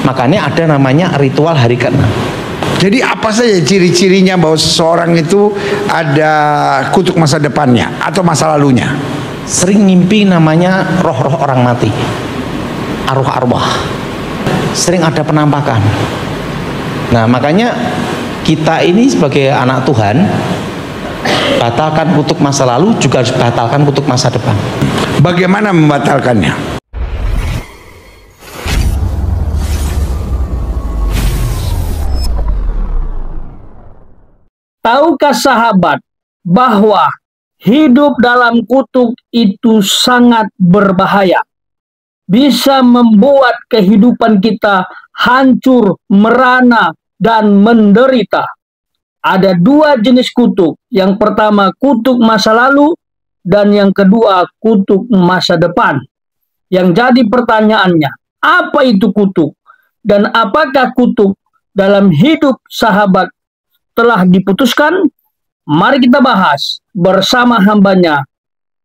Makanya ada namanya ritual hari ke-6. Jadi apa saja ciri-cirinya bahwa seseorang itu ada kutuk masa depannya atau masa lalunya? Sering mimpi namanya roh-roh orang mati, arwah-arwah. Sering ada penampakan. Nah, makanya kita ini sebagai anak Tuhan, batalkan kutuk masa lalu juga harus batalkan kutuk masa depan. Bagaimana membatalkannya? Tahukah sahabat bahwa hidup dalam kutuk itu sangat berbahaya? Bisa membuat kehidupan kita hancur, merana, dan menderita. Ada dua jenis kutuk. Yang pertama kutuk masa lalu, dan yang kedua kutuk masa depan. Yang jadi pertanyaannya, apa itu kutuk? Dan apakah kutuk dalam hidup sahabat telah diputuskan? Mari kita bahas bersama hambanya,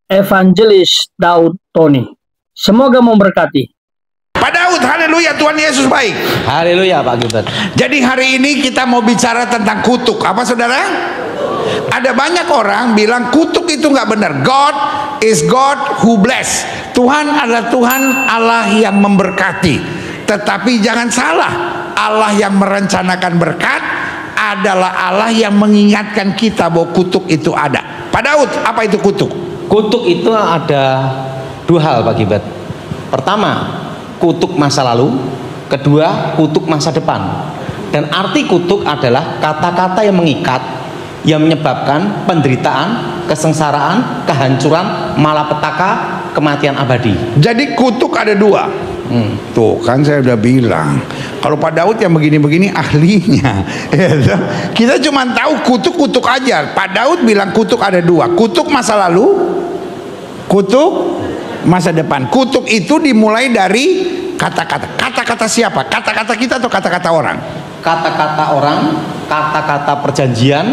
Evangelis Daud Tony. Semoga memberkati. Pak Daud, haleluya, Tuhan Yesus baik. Haleluya Pak Gilbert. Jadi hari ini kita mau bicara tentang kutuk. Apa saudara? Ada banyak orang bilang kutuk itu nggak benar. God is God who bless. Tuhan adalah Tuhan Allah yang memberkati. Tetapi jangan salah, Allah yang merencanakan berkat adalah Allah yang mengingatkan kita bahwa kutuk itu ada. Pak Daud, apa itu kutuk? Kutuk itu ada dua hal Pak Gilbert. Pertama, kutuk masa lalu. Kedua, kutuk masa depan. Dan arti kutuk adalah kata-kata yang mengikat, yang menyebabkan penderitaan, kesengsaraan, kehancuran, malapetaka, kematian abadi. Jadi kutuk ada dua. Tuh kan saya udah bilang, kalau Pak Daud yang begini-begini ahlinya. Kita cuma tahu kutuk-kutuk aja. Pak Daud bilang kutuk ada dua. Kutuk masa lalu, kutuk masa depan. Kutuk itu dimulai dari kata-kata. Kata-kata siapa? Kata-kata kita atau kata-kata orang? Kata-kata orang, kata-kata perjanjian,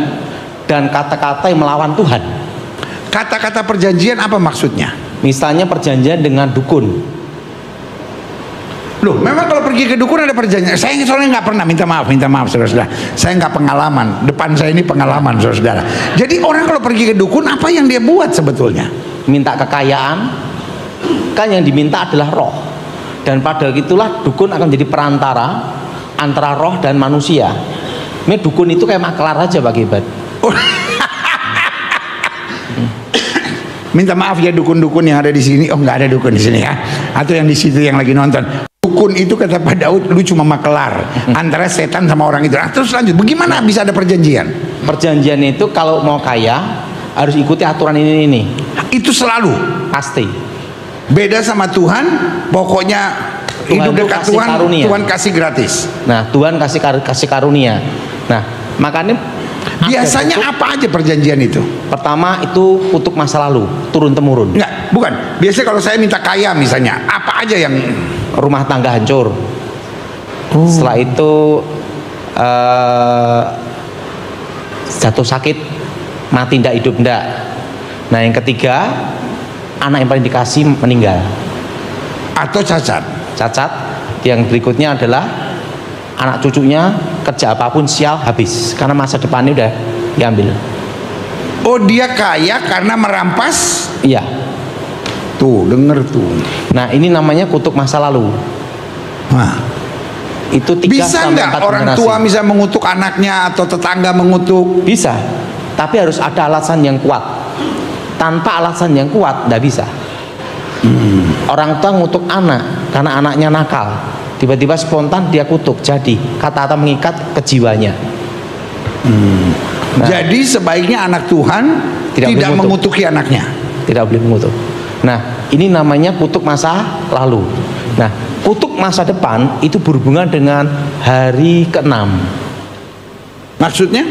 dan kata-kata yang melawan Tuhan. Kata-kata perjanjian apa maksudnya? Misalnya perjanjian dengan dukun. Loh, memang kalau pergi ke dukun ada perjanjian. Saya soalnya nggak pernah, minta maaf saudara-saudara. Saya nggak pengalaman. Depan saya ini pengalaman saudara-saudara. Jadi orang kalau pergi ke dukun, apa yang dia buat sebetulnya? Minta kekayaan. Kan yang diminta adalah roh. Dan pada itulah dukun akan jadi perantara antara roh dan manusia. Ini dukun itu kayak maklar aja Pak Gilbert. Minta maaf ya dukun-dukun yang ada di sini. Oh, nggak ada dukun di sini ya. Atau yang di situ yang lagi nonton. Dukun itu kata Pak Daud, lu cuma makelar antara setan sama orang itu. Nah, terus lanjut, bagaimana bisa ada perjanjian? Perjanjian itu kalau mau kaya harus ikuti aturan ini. Itu selalu Pasti. beda sama Tuhan. Pokoknya Tuhan hidup itu dekat kasih Tuhan, karunia. Tuhan kasih gratis. Nah, Tuhan kasih karunia. Nah, makanya Biasanya apa aja perjanjian itu? pertama itu kutuk masa lalu, turun temurun. Enggak, bukan. Biasanya kalau saya minta kaya misalnya, apa aja yang Rumah tangga hancur. Setelah itu jatuh sakit, mati ndak hidup ndak. Nah, yang ketiga, anak yang paling dikasih meninggal atau cacat? Cacat. Yang berikutnya adalah anak cucunya kerja apapun sial habis karena masa depannya udah diambil. Oh, dia kaya karena merampas? Iya. Tuh, denger tuh. Nah, ini namanya kutuk masa lalu. Nah, Itu 3 bisa sampai nggak 4 orang generasi. tua bisa mengutuk anaknya atau tetangga mengutuk? Bisa, tapi harus ada alasan yang kuat. Tanpa alasan yang kuat nggak bisa. Orang tua ngutuk anak karena anaknya nakal, tiba-tiba spontan dia kutuk, jadi kata-kata mengikat ke jiwanya. Nah, Jadi sebaiknya anak Tuhan Tidak tidak boleh mengutuki anaknya. tidak boleh mengutuk. Nah, ini namanya kutuk masa lalu. Nah, kutuk masa depan itu berhubungan dengan hari ke-6. Maksudnya?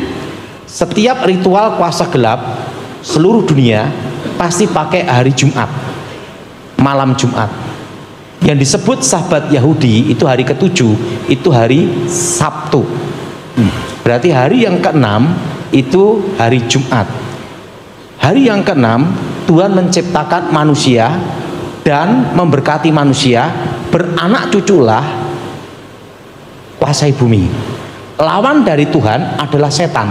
Setiap ritual kuasa gelap seluruh dunia pasti pakai hari Jumat, malam Jumat. Yang disebut sahabat Yahudi itu hari ke-7, itu hari Sabtu. Berarti hari yang ke-6 itu hari Jumat. Hari yang ke-6 Tuhan menciptakan manusia dan memberkati manusia, beranak cuculah kuasai bumi. Lawan dari Tuhan adalah setan.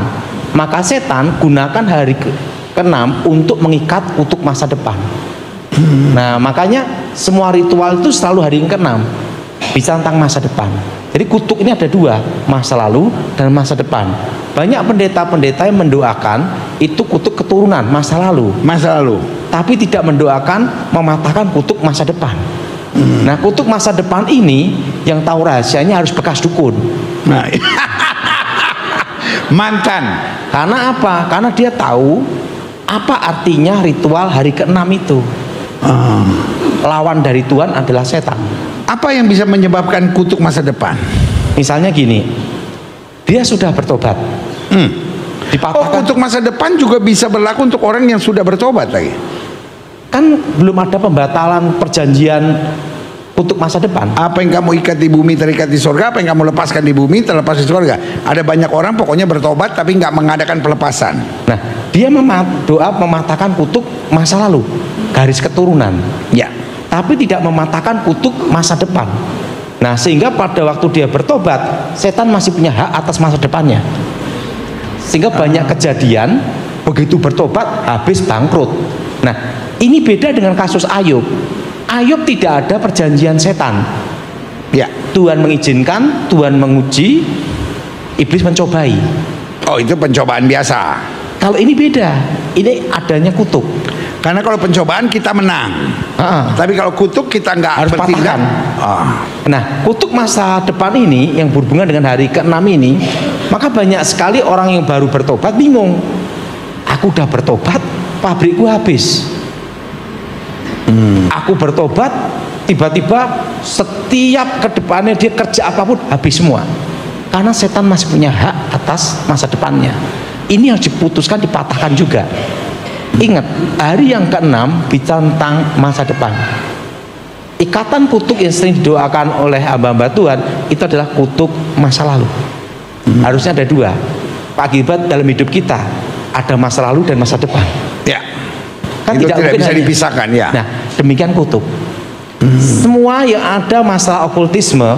Maka setan gunakan hari ke-6 untuk mengikat kutuk masa depan. Nah, makanya semua ritual itu selalu hari ke-6 bicara tentang masa depan. Jadi kutuk ini ada dua, masa lalu dan masa depan. Banyak pendeta-pendeta yang mendoakan itu kutuk keturunan masa lalu, tapi tidak mendoakan mematahkan kutuk masa depan. Nah, kutuk masa depan ini yang tahu rahasianya harus bekas dukun. Nah, mantan. Karena apa? Karena dia tahu apa artinya ritual hari ke-6 itu. Lawan dari Tuhan adalah setan. Apa yang bisa menyebabkan kutuk masa depan? Misalnya gini, dia sudah bertobat. Dipatahkan. Kutuk masa depan juga bisa berlaku untuk orang yang sudah bertobat lagi. Kan belum ada pembatalan perjanjian untuk masa depan. Apa yang kamu ikat di bumi terikat di surga, apa yang kamu lepaskan di bumi terlepas di surga. Ada banyak orang pokoknya bertobat tapi nggak mengadakan pelepasan. Nah, dia doa mematahkan kutuk masa lalu, garis keturunan. Ya. Tapi tidak mematahkan kutuk masa depan. Nah, sehingga pada waktu dia bertobat, setan masih punya hak atas masa depannya. Sehingga banyak kejadian begitu bertobat habis bangkrut. Nah, ini beda dengan kasus Ayub. Ayub tidak ada perjanjian setan. Ya, Tuhan mengizinkan, Tuhan menguji, iblis mencobai. Oh, itu pencobaan biasa. Kalau ini beda, ini adanya kutuk. Karena kalau pencobaan kita menang, tapi kalau kutuk kita nggak harus bertindak. Nah, kutuk masa depan ini yang berhubungan dengan hari ke-6 ini, maka banyak sekali orang yang baru bertobat bingung. Aku udah bertobat, pabrikku habis. Aku bertobat, tiba-tiba setiap kedepannya dia kerja apapun habis semua. Karena setan masih punya hak atas masa depannya. Ini harus diputuskan, dipatahkan juga. Ingat, hari yang ke-6 bicara tentang masa depan. Ikatan kutuk yang sering didoakan oleh hamba-hamba Tuhan itu adalah kutuk masa lalu. Harusnya ada dua. Pak Gilbert, dalam hidup kita ada masa lalu dan masa depan. Ya. Kan itu tidak bisa dipisahkan ya. Nah, demikian kutuk. Semua yang ada masalah okultisme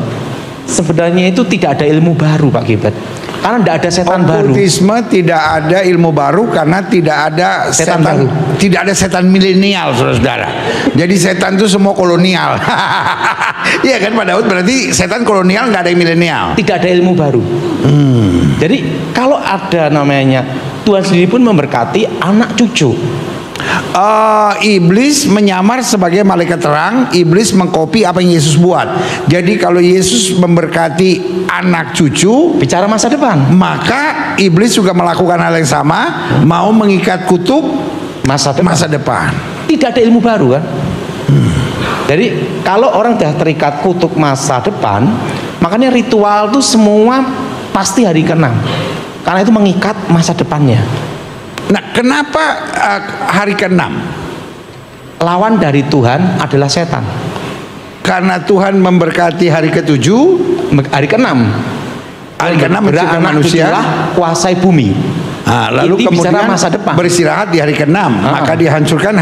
sebenarnya itu tidak ada ilmu baru, Pak Gilbert. Karena tidak ada setan baru. Okultisme tidak ada ilmu baru karena tidak ada setan baru. Tidak ada setan milenial, saudara-saudara. Jadi setan itu semua kolonial. Iya kan, Pak Daud? Berarti setan kolonial, nggak ada yang milenial. Tidak ada ilmu baru. Jadi kalau ada namanya, Tuhan sendiri pun memberkati anak cucu. Iblis menyamar sebagai malaikat terang. Iblis mengkopi apa yang Yesus buat. Jadi kalau Yesus memberkati anak cucu, bicara masa depan, maka iblis juga melakukan hal yang sama, mau mengikat kutuk masa depan. Tidak ada ilmu baru kan? Jadi kalau orang sudah terikat kutuk masa depan, makanya ritual itu semua pasti hari ke-6, karena itu mengikat masa depannya. Nah, kenapa hari ke-6? Lawan dari Tuhan adalah setan. Karena Tuhan memberkati hari ke-7, hari ke-6. Hari ke-6 menciptakan manusia, kuasai bumi. Lalu kemudian masa depan. Beristirahat di hari ke-6, maka dihancurkan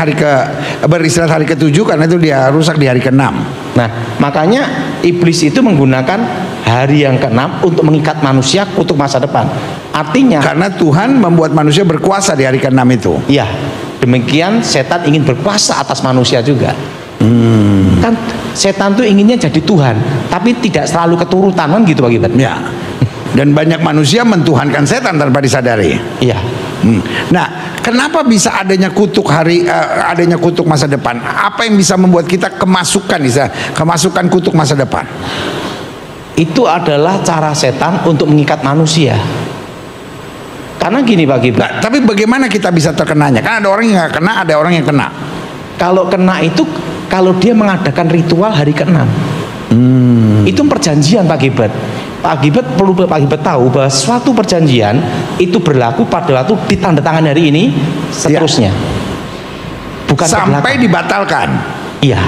beristirahat hari ke-7 karena itu dia rusak di hari ke-6. Nah, makanya iblis itu menggunakan hari yang ke-6 untuk mengikat manusia kutuk masa depan. Artinya karena Tuhan membuat manusia berkuasa di hari ke-6 itu. Iya, demikian setan ingin berkuasa atas manusia juga. Kan setan tuh inginnya jadi Tuhan, tapi tidak selalu keturutan kan gitu Pak Gilbert. Ya. Dan banyak manusia mentuhankan setan tanpa disadari. Iya. Nah, kenapa bisa adanya kutuk masa depan? Apa yang bisa membuat kita kemasukan kutuk masa depan? Itu adalah cara setan untuk mengikat manusia. Karena gini Pak Gilbert. Nah, tapi bagaimana kita bisa terkenanya? Kan ada orang yang nggak kena, ada orang yang kena. Kalau kena itu kalau dia mengadakan ritual hari ke-6. Itu perjanjian Pak Gilbert. Pak Gilbert perlu Pak Gilbert tahu bahwa suatu perjanjian itu berlaku pada waktu ditandatangani hari ini seterusnya. Bukan sampai dibatalkan. Iya.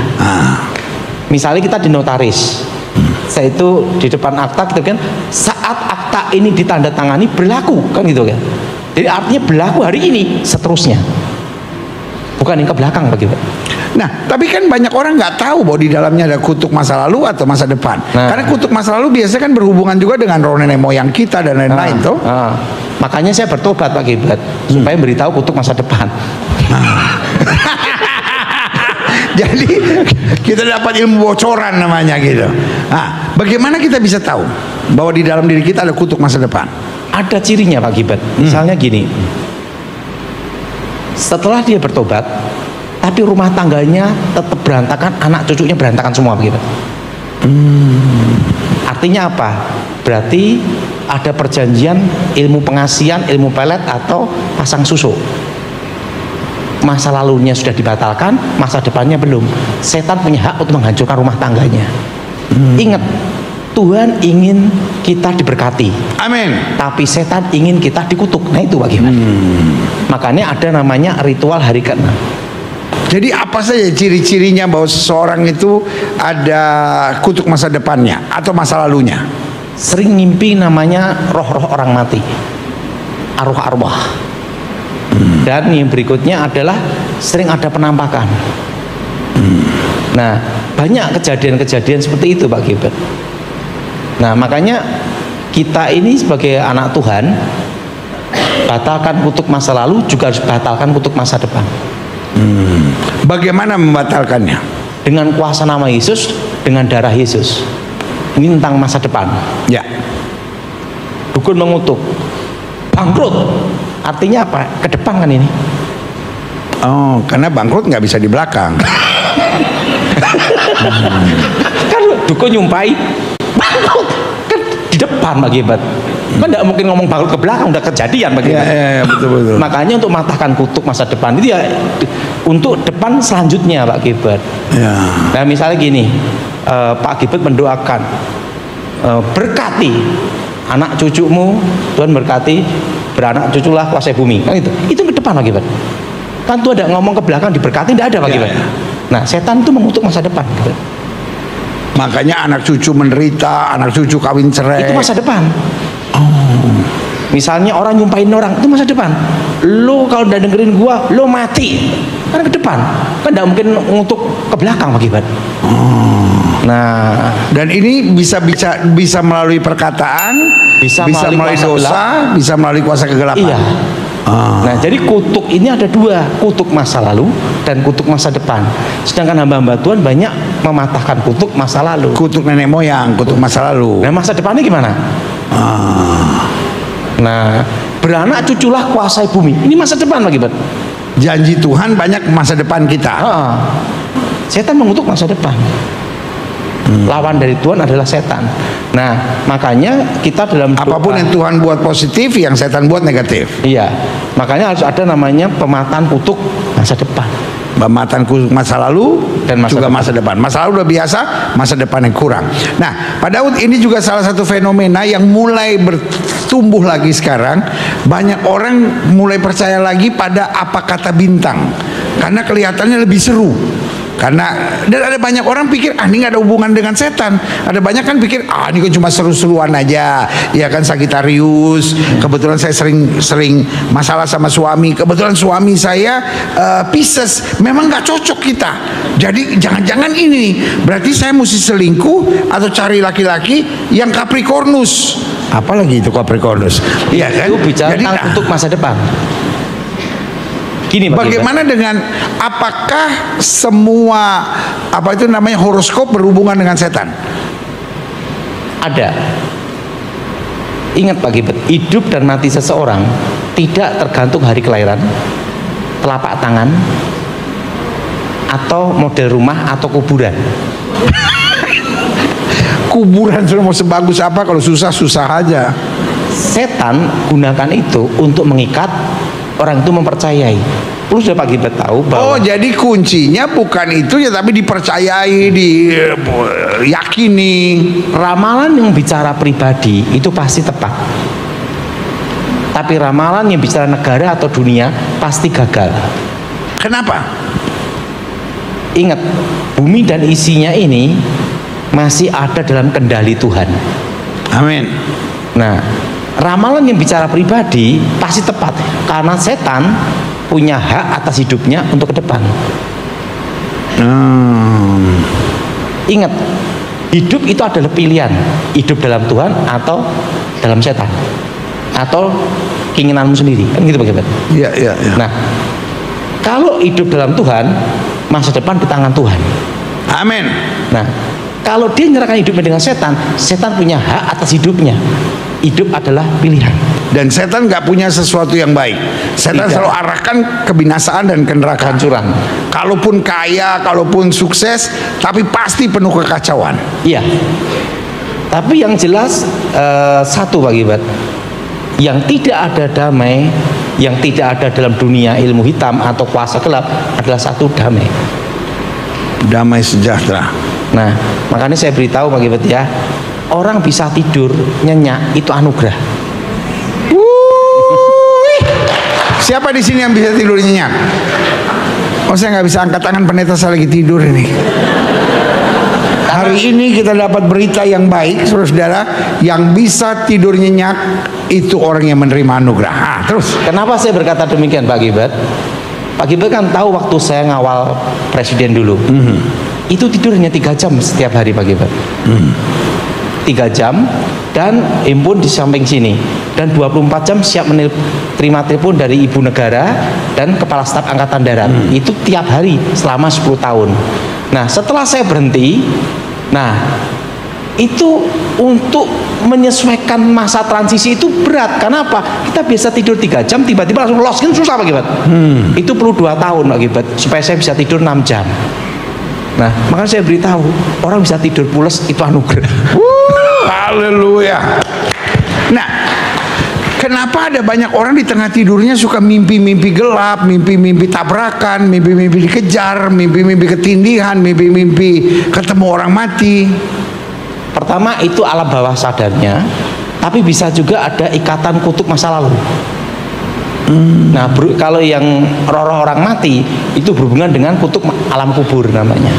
Misalnya kita di notaris. Saya itu di depan akta gitu kan, saat akta ini ditandatangani berlaku kan gitu kan. Jadi artinya berlaku hari ini seterusnya. Bukan yang ke belakang Pak Gilbert. Nah, tapi kan banyak orang nggak tahu bahwa di dalamnya ada kutuk masa lalu atau masa depan. Karena kutuk masa lalu biasanya kan berhubungan juga dengan roh nenek moyang kita dan lain-lain, toh. Makanya saya bertobat Pak Gilbert supaya beritahu kutuk masa depan. Jadi kita dapat ilmu bocoran namanya gitu. Nah, bagaimana kita bisa tahu bahwa di dalam diri kita ada kutuk masa depan? Ada cirinya Pak Gilbert. Misalnya gini, setelah dia bertobat, tapi rumah tangganya tetap berantakan, anak cucunya berantakan semua Pak Gilbert. Artinya apa? Berarti ada perjanjian ilmu pengasihan, ilmu pelet atau pasang susuk. Masa lalunya sudah dibatalkan, masa depannya belum. Setan punya hak untuk menghancurkan rumah tangganya. Ingat, Tuhan ingin kita diberkati. Amin. Tapi setan ingin kita dikutuk. Nah itu bagaimana? Makanya ada namanya ritual hari ke-6. Jadi apa saja ciri-cirinya bahwa seseorang itu ada kutuk masa depannya atau masa lalunya? Sering ngimpi namanya roh-roh orang mati, arwah-arwah. Dan yang berikutnya adalah sering ada penampakan. Nah, banyak kejadian-kejadian seperti itu Pak Gilbert. Nah, makanya kita ini sebagai anak Tuhan, batalkan kutuk masa lalu juga harus batalkan kutuk masa depan. Bagaimana membatalkannya? Dengan kuasa nama Yesus, dengan darah Yesus. Ini tentang masa depan. Ya. Dukun mengutuk, bangkrut. Artinya apa? Ke depan kan ini. Oh, karena bangkrut nggak bisa di belakang. Kan dukun nyumpai bangkrut kan di depan Pak Gilbert. Kan tidak mungkin ngomong bangkrut ke belakang, udah kejadian Pak Gilbert. Ya, betul. Makanya untuk mematahkan kutuk masa depan itu ya untuk depan selanjutnya Pak Gilbert. Ya. Nah misalnya gini, Pak Gilbert mendoakan, berkati anak cucumu, Tuhan berkati, beranak cuculah kuasai bumi, kan itu ke depan Pak Gilbert. Kan Tuhan tidak ngomong ke belakang diberkati, tidak ada Pak Gilbert. Nah setan itu mengutuk masa depan Gilbert. Makanya anak cucu menderita, anak cucu kawin cerai. Itu masa depan. Misalnya orang nyumpahin orang, itu masa depan. Lo kalau udah dengerin gua, lo mati. Kan ke depan. Kan tidak mungkin untuk ke belakang Pak Gilbert. Nah, dan ini bisa melalui perkataan, bisa melalui dosa, bisa melalui kuasa kegelapan. Iya. Nah, jadi kutuk ini ada dua, kutuk masa lalu dan kutuk masa depan. Sedangkan hamba-hamba Tuhan banyak mematahkan kutuk masa lalu. Kutuk nenek moyang, kutuk masa lalu. Nah, masa depannya gimana? Nah, beranak cuculah kuasai bumi. Ini masa depan lagi, Pak. Janji Tuhan banyak masa depan kita. Setan mengutuk masa depan. Lawan dari Tuhan adalah setan. Nah, makanya kita dalam doa, apapun yang Tuhan buat positif, yang setan buat negatif. Iya, makanya harus ada namanya pemataan kutuk masa depan. Pemataan kutuk masa lalu dan juga masa depan. Masa lalu udah biasa, masa depan yang kurang. Nah, Pak Daud, ini juga salah satu fenomena yang mulai bertumbuh lagi sekarang. Banyak orang mulai percaya lagi pada apa kata bintang, karena kelihatannya lebih seru. Karena dan ada banyak orang pikir ini nggak ada hubungan dengan setan. Ada banyak kan pikir ini kan cuma seru-seruan aja. Ya kan, Sagittarius. Kebetulan saya sering masalah sama suami. Kebetulan suami saya Pisces. Memang nggak cocok kita. Jadi jangan-jangan ini berarti saya mesti selingkuh atau cari laki-laki yang Capricornus. Apalagi itu Capricornus? Iya kan? Itu bicara tentang untuk masa depan. Gini, bagaimana dengan apakah semua itu namanya horoskop berhubungan dengan setan? Ada. Ingat Pak Gilbert, hidup dan mati seseorang tidak tergantung hari kelahiran, telapak tangan, atau model rumah atau kuburan. Kuburan sudah mau sebagus apa, kalau susah-susah aja. Setan gunakan itu untuk mengikat orang itu mempercayai. Lu sudah Pak Gilbert tahu bahwa jadi kuncinya bukan itu ya, tapi dipercayai, diyakini. Ramalan yang bicara pribadi itu pasti tepat. Tapi ramalan yang bicara negara atau dunia pasti gagal. Kenapa? Ingat, bumi dan isinya ini masih ada dalam kendali Tuhan. Amin. Nah, ramalan yang bicara pribadi pasti tepat karena setan punya hak atas hidupnya untuk ke depan. Ingat, hidup itu adalah pilihan. Hidup dalam Tuhan atau dalam setan, atau keinginanmu sendiri, kan gitu bagaimana? Iya, iya, iya. Nah, kalau hidup dalam Tuhan, masa depan di tangan Tuhan. Amin. Nah, kalau dia menyerahkan hidupnya dengan setan, setan punya hak atas hidupnya. Hidup adalah pilihan. Dan setan nggak punya sesuatu yang baik. Setan Tidak. selalu arahkan kebinasaan dan ke neraka. Kehancuran. Kalaupun kaya, kalaupun sukses, tapi pasti penuh kekacauan. Iya. Tapi yang jelas satu Pak Gibat, yang tidak ada damai, yang tidak ada dalam dunia ilmu hitam atau kuasa gelap adalah satu, damai. Damai sejahtera. Nah, makanya saya beritahu Pak Gibat ya, orang bisa tidur nyenyak itu anugerah. Siapa di sini yang bisa tidur nyenyak? Oh, saya nggak bisa angkat tangan, pendeta saya lagi tidur ini. Hari ini kita dapat berita yang baik, saudara-saudara, yang bisa tidur nyenyak itu orang yang menerima anugerah. Terus. Kenapa saya berkata demikian Pak Gibat? Pak Gibat kan tahu waktu saya ngawal presiden dulu, itu tidur hanya 3 jam setiap hari Pak Gibat. 3 jam dan impun di samping sini, dan 24 jam siap terima telepon dari ibu negara dan kepala staf angkatan darat. Itu tiap hari selama 10 tahun. Nah, setelah saya berhenti, nah itu untuk menyesuaikan masa transisi itu berat. Kenapa? Kita biasa tidur 3 jam, tiba-tiba langsung lost, kan susah Pak Gibat. Itu perlu 2 tahun Pak Gibat supaya saya bisa tidur 6 jam. Nah, makanya saya beritahu, orang bisa tidur pules itu anugerah. Haleluya. Nah, kenapa ada banyak orang di tengah tidurnya suka mimpi-mimpi gelap, mimpi-mimpi tabrakan, mimpi-mimpi dikejar, mimpi-mimpi ketindihan, mimpi-mimpi ketemu orang mati? Pertama itu alam bawah sadarnya, tapi bisa juga ada ikatan kutuk masa lalu. Nah, kalau yang roh-roh orang mati itu berhubungan dengan kutuk alam kubur namanya.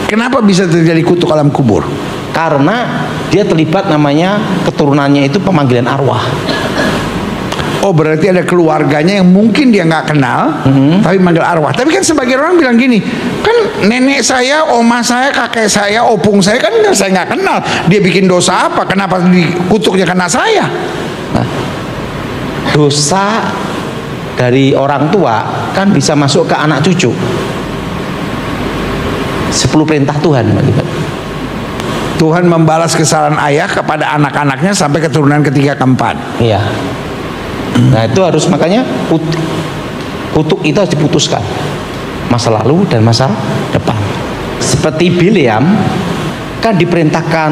Kenapa bisa terjadi kutuk alam kubur? Karena dia terlibat namanya keturunannya itu pemanggilan arwah. Oh, berarti ada keluarganya yang mungkin dia nggak kenal, tapi manggil arwah. Tapi kan sebagian orang bilang gini, kan nenek saya, oma saya, kakek saya, opung saya kan saya nggak kenal. Dia bikin dosa apa? Kenapa dikutuknya kena saya? Nah, dosa dari orang tua kan bisa masuk ke anak cucu. 10 perintah Tuhan. Tuhan membalas kesalahan ayah kepada anak-anaknya sampai keturunan ketiga keempat. Iya. Nah, itu harus, makanya kutuk itu harus diputuskan, masa lalu dan masa depan. Seperti Bileam kan diperintahkan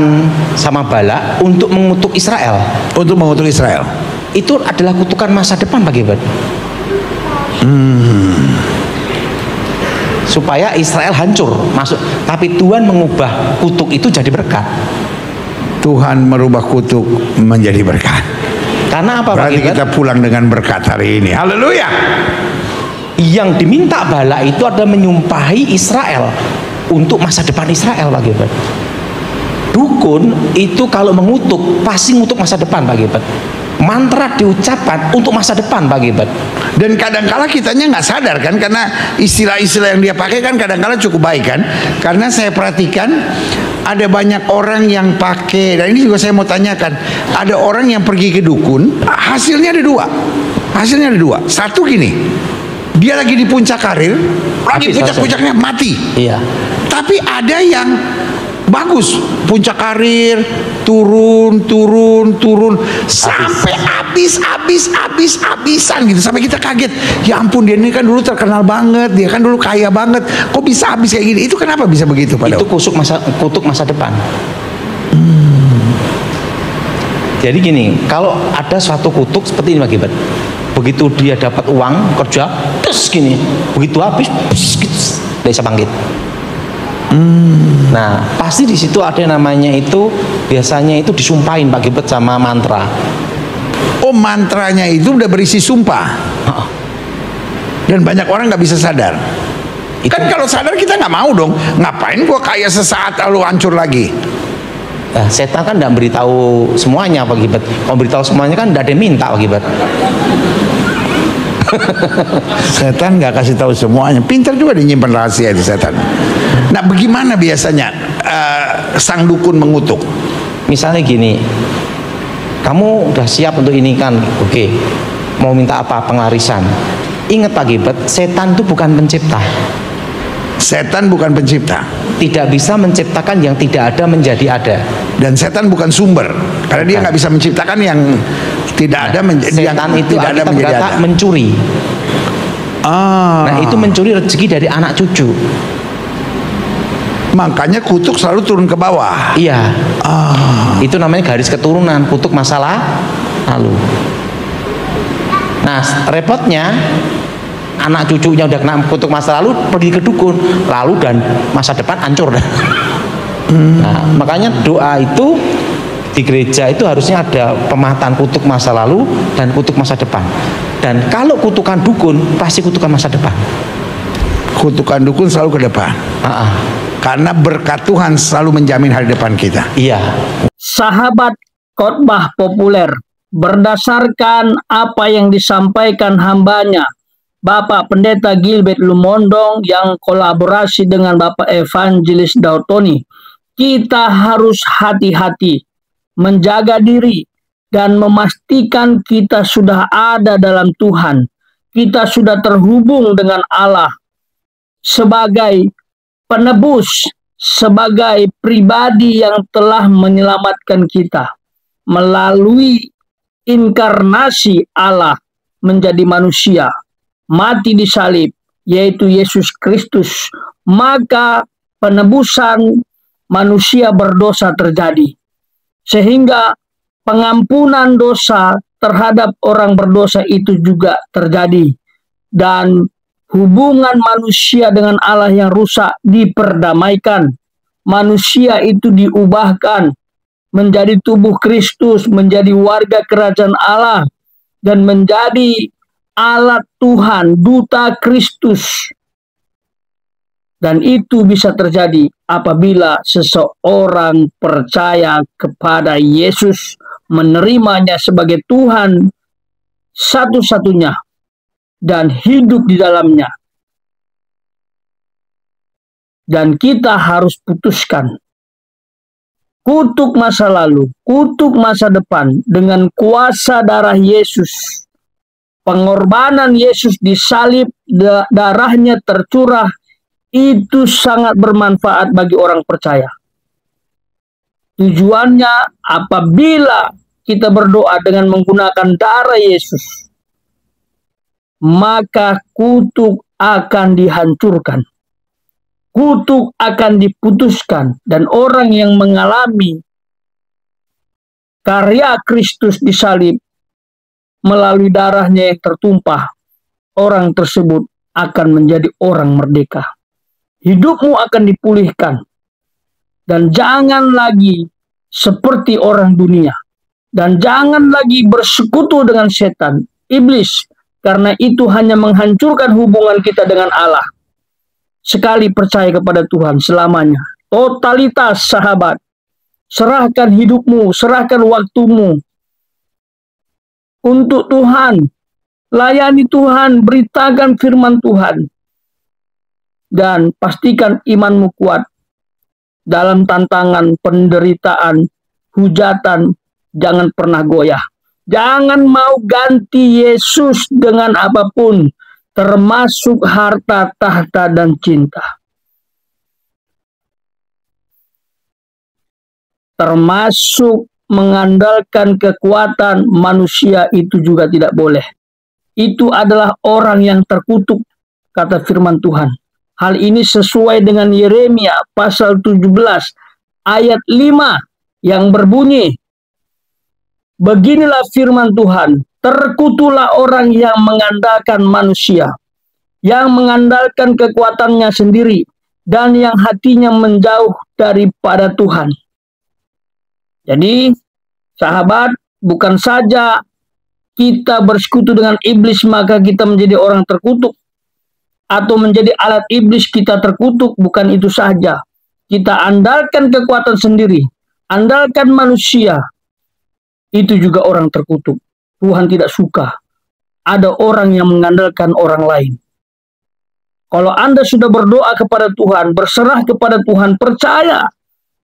sama Balak untuk mengutuk Israel. Untuk mengutuk Israel. Itu adalah kutukan masa depan Pak Gibat. Supaya Israel hancur masuk, tapi Tuhan mengubah kutuk itu jadi berkat. Tuhan merubah kutuk menjadi berkat. Karena apa Pak Berarti Gibat? kita pulang dengan berkat hari ini. Haleluya. Yang diminta Balak itu adalah menyumpahi Israel untuk masa depan Israel Pak Gibat. Dukun itu kalau mengutuk pasti mengutuk masa depan Pak Gibat. Mantra diucapkan untuk masa depan Pak Gibat. Dan kadang-kala kitanya nggak sadar kan, karena istilah-istilah yang dia pakai kan kadang-kala cukup baik kan. Karena saya perhatikan ada banyak orang yang pakai, dan ini juga saya mau tanyakan, ada orang yang pergi ke dukun, hasilnya ada dua. Hasilnya ada dua. Satu gini, dia lagi di puncak karir, lagi puncak-puncaknya mati. Iya. Tapi ada yang bagus, puncak karir, turun sampai habisan gitu, sampai kita kaget. Ya ampun, dia ini kan dulu terkenal banget, dia kan dulu kaya banget, kok bisa habis kayak gini? Itu kenapa bisa begitu Pak Daud? Itu kutuk masa depan. Jadi gini, kalau ada suatu kutuk seperti ini Pak Gibat, begitu dia dapat uang kerja, terus gini, begitu habis, dia bisa bangkit. Nah, pasti di situ ada namanya itu, biasanya itu disumpahin Pak Gibat sama mantra. Oh, mantranya itu udah berisi sumpah. Dan banyak orang nggak bisa sadar. Kan kalau sadar kita nggak mau dong. Ngapain gua kaya sesaat lalu hancur lagi? Nah, setan kan tidak beritahu semuanya Pak Gibat. Kalau beritahu semuanya kan tidak ada yang minta Pak Gibat. Setan nggak kasih tahu semuanya. Pintar juga dia nyimpan rahasia di setan. Nah, bagaimana biasanya sang dukun mengutuk? Misalnya gini, kamu udah siap untuk ini kan? Oke, mau minta apa? Pengarisan. Ingat Pak Gilbert, setan itu bukan pencipta. Setan bukan pencipta. Tidak bisa menciptakan yang tidak ada menjadi ada. Dan setan bukan sumber, karena dia nggak bisa menciptakan yang tidak ada setan itu tidak ada menjadi ada. Mencuri. Nah, itu mencuri rezeki dari anak cucu. Makanya kutuk selalu turun ke bawah. Iya. Itu namanya garis keturunan, kutuk masalah lalu. Nah, repotnya anak cucunya udah kena kutuk masa lalu, pergi ke dukun, lalu dan masa depan hancur. Nah, makanya doa itu di gereja itu harusnya ada pemahaman kutuk masa lalu dan kutuk masa depan. Dan kalau kutukan dukun pasti kutukan masa depan. Kutukan dukun selalu ke depan. Karena berkat Tuhan selalu menjamin hari depan kita. Iya. Sahabat khotbah populer, berdasarkan apa yang disampaikan hambanya Bapak Pendeta Gilbert Lumondong yang kolaborasi dengan Bapak Evangelis Daud Tony, kita harus hati-hati menjaga diri dan memastikan kita sudah ada dalam Tuhan. Kita sudah terhubung dengan Allah sebagai penebus, sebagai pribadi yang telah menyelamatkan kita melalui inkarnasi Allah menjadi manusia, mati di salib, yaitu Yesus Kristus. Maka penebusan manusia berdosa terjadi, sehingga pengampunan dosa terhadap orang berdosa itu juga terjadi, dan hubungan manusia dengan Allah yang rusak diperdamaikan. Manusia itu diubahkan menjadi tubuh Kristus, menjadi warga kerajaan Allah, dan menjadi alat Tuhan, duta Kristus. Dan itu bisa terjadi apabila seseorang percaya kepada Yesus, menerimanya sebagai Tuhan satu-satunya, dan hidup di dalamnya. Dan kita harus putuskan kutuk masa lalu, kutuk masa depan dengan kuasa darah Yesus. Pengorbanan Yesus disalib, darahnya tercurah, itu sangat bermanfaat bagi orang percaya. Tujuannya apabila kita berdoa dengan menggunakan darah Yesus, maka kutuk akan dihancurkan. Kutuk akan diputuskan, dan orang yang mengalami karya Kristus disalib melalui darahnya yang tertumpah, orang tersebut akan menjadi orang merdeka. Hidupmu akan dipulihkan, dan jangan lagi seperti orang dunia, dan jangan lagi bersekutu dengan setan, iblis, karena itu hanya menghancurkan hubungan kita dengan Allah. Sekali percaya kepada Tuhan selamanya, totalitas sahabat, serahkan hidupmu, serahkan waktumu untuk Tuhan, layani Tuhan, beritakan firman Tuhan, dan pastikan imanmu kuat dalam tantangan, penderitaan, hujatan. Jangan pernah goyah. Jangan mau ganti Yesus dengan apapun, termasuk harta, tahta, dan cinta. Termasuk mengandalkan kekuatan manusia, itu juga tidak boleh. Itu adalah orang yang terkutuk, kata firman Tuhan. Hal ini sesuai dengan Yeremia pasal 17 ayat 5 yang berbunyi, beginilah firman Tuhan, terkutuklah orang yang mengandalkan manusia, yang mengandalkan kekuatannya sendiri, dan yang hatinya menjauh daripada Tuhan. Jadi, sahabat, bukan saja kita bersekutu dengan iblis maka kita menjadi orang terkutuk, atau menjadi alat iblis kita terkutuk. Bukan itu saja. Kita andalkan kekuatan sendiri, andalkan manusia, itu juga orang terkutuk. Tuhan tidak suka. ada orang yang mengandalkan orang lain. Kalau Anda sudah berdoa kepada Tuhan, berserah kepada Tuhan, percaya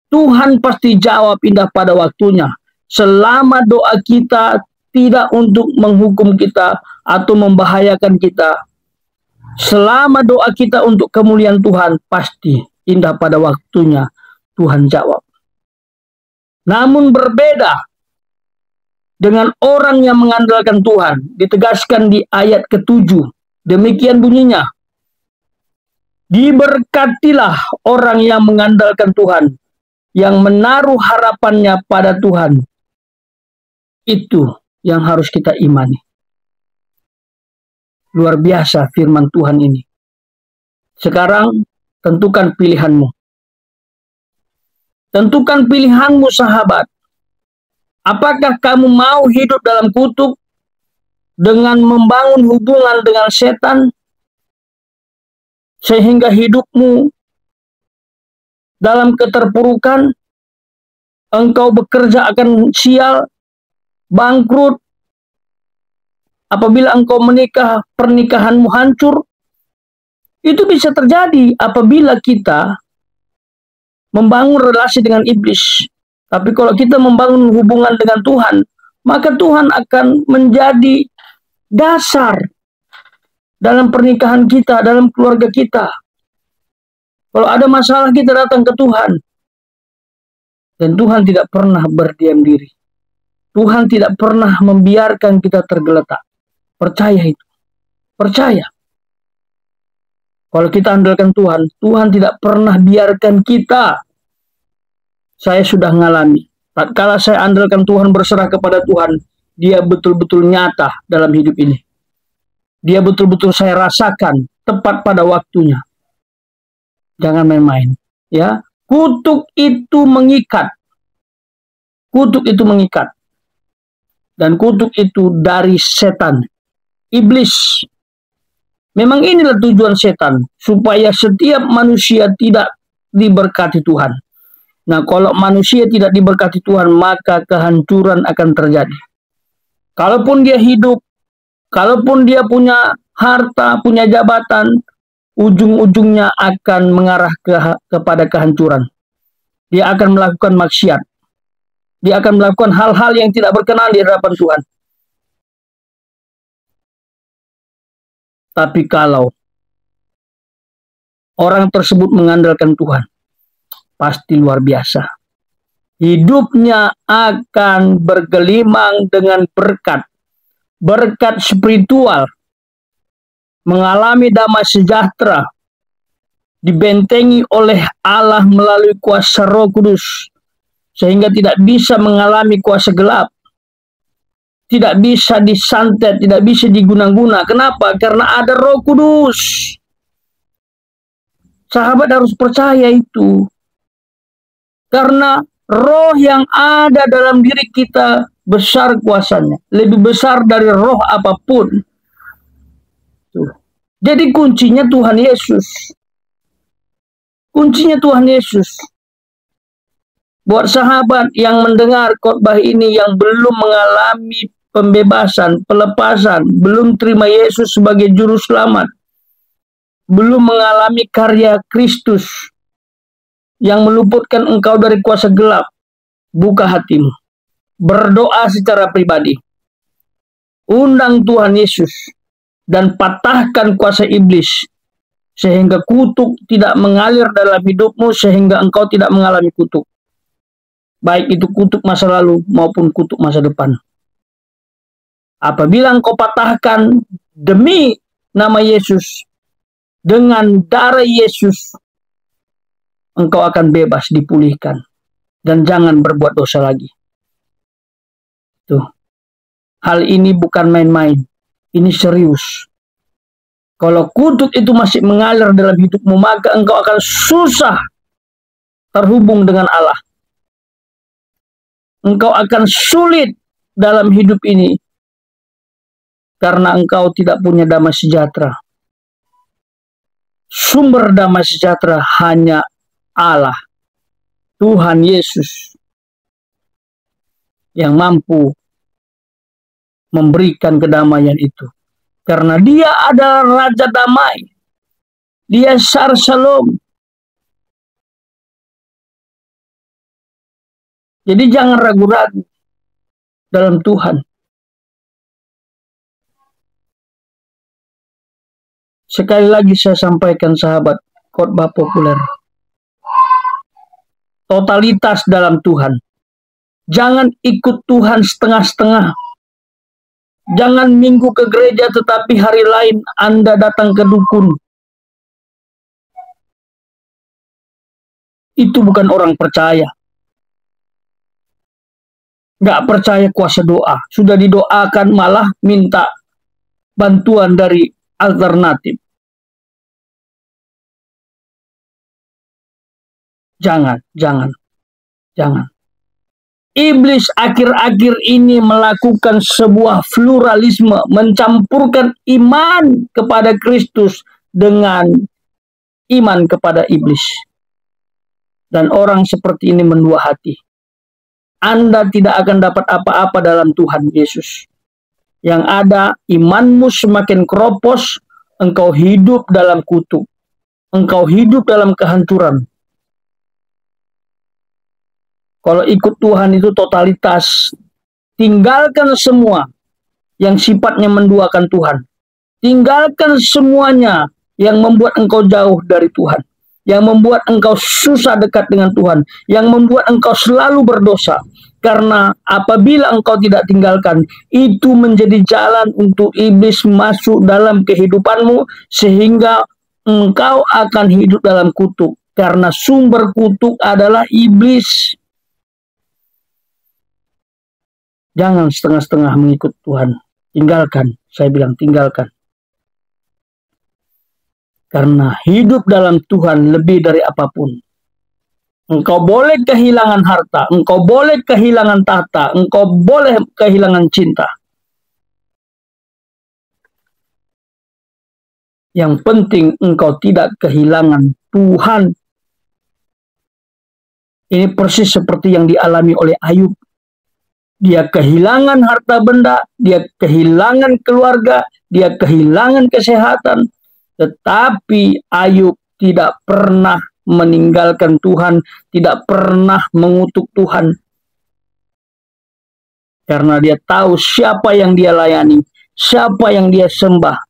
Tuhan pasti jawab indah pada waktunya. Selama doa kita tidak untuk menghukum kita atau membahayakan kita, selama doa kita untuk kemuliaan Tuhan, pasti indah pada waktunya Tuhan jawab. Namun berbeda dengan orang yang mengandalkan Tuhan, ditegaskan di ayat ke-7. Demikian bunyinya. Diberkatilah orang yang mengandalkan Tuhan, yang menaruh harapannya pada Tuhan. Itu yang harus kita imani. Luar biasa firman Tuhan ini. Sekarang tentukan pilihanmu. Tentukan pilihanmu, sahabat. Apakah kamu mau hidup dalam kutuk dengan membangun hubungan dengan setan, sehingga hidupmu dalam keterpurukan, engkau bekerja akan sial, bangkrut, apabila engkau menikah, pernikahanmu hancur? Itu bisa terjadi apabila kita membangun relasi dengan iblis. Tapi kalau kita membangun hubungan dengan Tuhan, maka Tuhan akan menjadi dasar dalam pernikahan kita, dalam keluarga kita. Kalau ada masalah, kita datang ke Tuhan. Dan Tuhan tidak pernah berdiam diri. Tuhan tidak pernah membiarkan kita tergeletak. Percaya itu. Percaya. Kalau kita andalkan Tuhan, Tuhan tidak pernah biarkan kita. Saya sudah mengalami. Tatkala saya andalkan Tuhan, berserah kepada Tuhan, Dia betul-betul nyata dalam hidup ini. Dia betul-betul saya rasakan tepat pada waktunya. Jangan main-main, ya. Kutuk itu mengikat. Kutuk itu mengikat. Dan kutuk itu dari setan, iblis. Memang inilah tujuan setan, supaya setiap manusia tidak diberkati Tuhan. Nah, kalau manusia tidak diberkati Tuhan, maka kehancuran akan terjadi. Kalaupun dia hidup, kalaupun dia punya harta, punya jabatan, ujung-ujungnya akan mengarah kepada kehancuran. Dia akan melakukan maksiat. Dia akan melakukan hal-hal yang tidak berkenan di hadapan Tuhan. Tapi kalau orang tersebut mengandalkan Tuhan, pasti luar biasa. Hidupnya akan bergelimang dengan berkat. Berkat spiritual. Mengalami damai sejahtera. Dibentengi oleh Allah melalui kuasa Roh Kudus. Sehingga tidak bisa mengalami kuasa gelap. Tidak bisa disantet, tidak bisa diguna-guna. Kenapa? Karena ada Roh Kudus. Sahabat harus percaya itu. Karena roh yang ada dalam diri kita besar kuasanya. Lebih besar dari roh apapun. Tuh. Jadi kuncinya Tuhan Yesus. Kuncinya Tuhan Yesus. Buat sahabat yang mendengar khotbah ini yang belum mengalami pembebasan, pelepasan, belum terima Yesus sebagai juru selamat, belum mengalami karya Kristus yang meluputkan engkau dari kuasa gelap, buka hatimu. Berdoa secara pribadi. Undang Tuhan Yesus dan patahkan kuasa iblis sehingga kutuk tidak mengalir dalam hidupmu, sehingga engkau tidak mengalami kutuk. Baik itu kutuk masa lalu maupun kutuk masa depan. Apabila engkau patahkan demi nama Yesus, dengan darah Yesus, engkau akan bebas, dipulihkan. Dan jangan berbuat dosa lagi. Tuh. Hal ini bukan main-main. Ini serius. Kalau kutuk itu masih mengalir dalam hidupmu, maka engkau akan susah terhubung dengan Allah. Engkau akan sulit dalam hidup ini. Karena engkau tidak punya damai sejahtera. Sumber damai sejahtera hanya Allah, Tuhan Yesus, yang mampu memberikan kedamaian itu. Karena dia adalah Raja Damai. Dia Syar Shalom. Jadi jangan ragu-ragu dalam Tuhan. Sekali lagi saya sampaikan sahabat, khotbah populer. Totalitas dalam Tuhan. Jangan ikut Tuhan setengah-setengah. Jangan minggu ke gereja tetapi hari lain Anda datang ke dukun. Itu bukan orang percaya. Nggak percaya kuasa doa. Sudah didoakan malah minta bantuan dari alternatif. Jangan. Iblis akhir-akhir ini melakukan sebuah pluralisme, mencampurkan iman kepada Kristus dengan iman kepada iblis. Dan orang seperti ini mendua hati. Anda tidak akan dapat apa-apa dalam Tuhan Yesus. Yang ada, imanmu semakin keropos, engkau hidup dalam kutuk. Engkau hidup dalam kehancuran. Kalau ikut Tuhan itu totalitas. Tinggalkan semua yang sifatnya menduakan Tuhan. Tinggalkan semuanya yang membuat engkau jauh dari Tuhan. Yang membuat engkau susah dekat dengan Tuhan. Yang membuat engkau selalu berdosa. Karena apabila engkau tidak tinggalkan, itu menjadi jalan untuk iblis masuk dalam kehidupanmu. Sehingga engkau akan hidup dalam kutuk. Karena sumber kutuk adalah iblis. Jangan setengah-setengah mengikut Tuhan. Tinggalkan, saya bilang tinggalkan. Karena hidup dalam Tuhan lebih dari apapun. Engkau boleh kehilangan harta, engkau boleh kehilangan tahta, engkau boleh kehilangan cinta. Yang penting engkau tidak kehilangan Tuhan. Ini persis seperti yang dialami oleh Ayub. Dia kehilangan harta benda, dia kehilangan keluarga, dia kehilangan kesehatan. Tetapi Ayub tidak pernah meninggalkan Tuhan, tidak pernah mengutuk Tuhan. Karena dia tahu siapa yang dia layani, siapa yang dia sembah.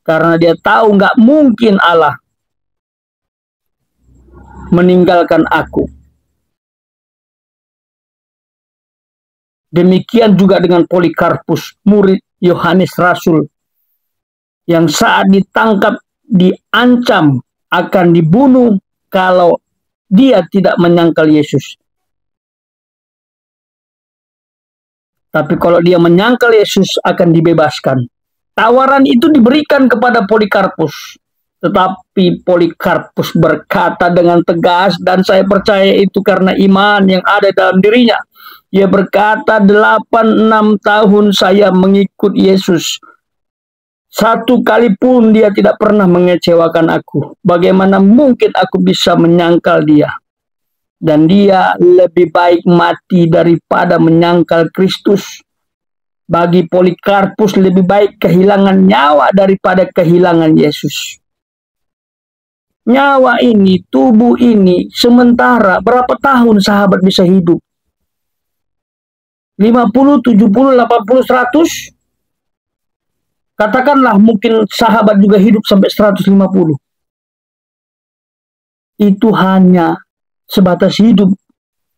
Karena dia tahu nggak mungkin Allah meninggalkan aku. Demikian juga dengan Polikarpus, murid Yohanes Rasul, yang saat ditangkap diancam akan dibunuh kalau dia tidak menyangkal Yesus. Tapi kalau dia menyangkal Yesus akan dibebaskan. Tawaran itu diberikan kepada Polikarpus. Tetapi Polikarpus berkata dengan tegas, dan saya percaya itu karena iman yang ada dalam dirinya. Dia berkata, 8-6 tahun saya mengikut Yesus. Satu kali pun dia tidak pernah mengecewakan aku. Bagaimana mungkin aku bisa menyangkal dia? Dan dia lebih baik mati daripada menyangkal Kristus. Bagi Polikarpus lebih baik kehilangan nyawa daripada kehilangan Yesus. Nyawa ini, tubuh ini, sementara berapa tahun sahabat bisa hidup? 50, 70, 80, 100? Katakanlah mungkin sahabat juga hidup sampai 150. Itu hanya sebatas hidup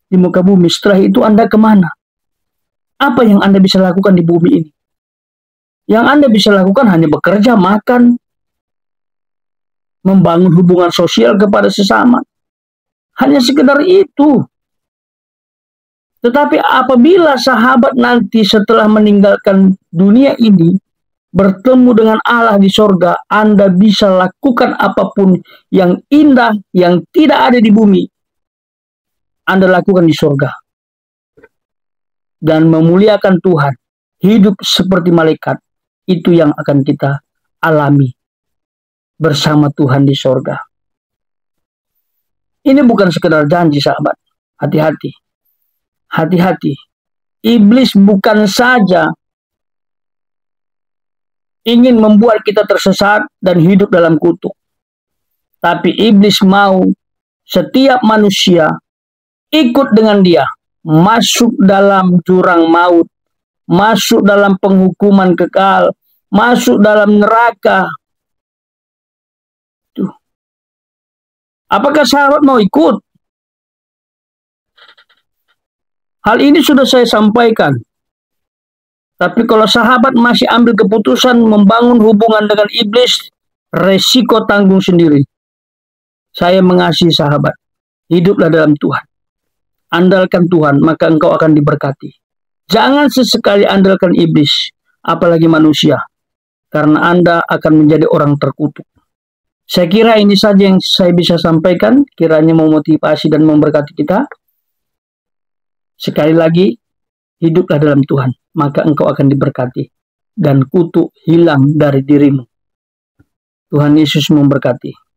di muka bumi. Setelah itu Anda kemana? Apa yang Anda bisa lakukan di bumi ini? Yang Anda bisa lakukan hanya bekerja, makan, membangun hubungan sosial kepada sesama. Hanya sekedar itu. Tetapi apabila sahabat nanti setelah meninggalkan dunia ini, bertemu dengan Allah di sorga, Anda bisa lakukan apapun yang indah, yang tidak ada di bumi. Anda lakukan di sorga. Dan memuliakan Tuhan. Hidup seperti malaikat. Itu yang akan kita alami bersama Tuhan di sorga. Ini bukan sekedar janji sahabat. Hati-hati. Hati-hati. Iblis bukan saja ingin membuat kita tersesat dan hidup dalam kutuk. Tapi iblis mau setiap manusia ikut dengan dia, masuk dalam jurang maut, masuk dalam penghukuman kekal, masuk dalam neraka. Tuh. Apakah sahabat mau ikut? Hal ini sudah saya sampaikan. Tapi kalau sahabat masih ambil keputusan membangun hubungan dengan iblis, resiko tanggung sendiri. Saya mengasihi sahabat. Hiduplah dalam Tuhan. Andalkan Tuhan, maka engkau akan diberkati. Jangan sesekali andalkan iblis, apalagi manusia. Karena Anda akan menjadi orang terkutuk. Saya kira ini saja yang saya bisa sampaikan. Kiranya memotivasi dan memberkati kita. Sekali lagi, hiduplah dalam Tuhan, maka engkau akan diberkati. Dan kutuk hilang dari dirimu. Tuhan Yesus memberkati.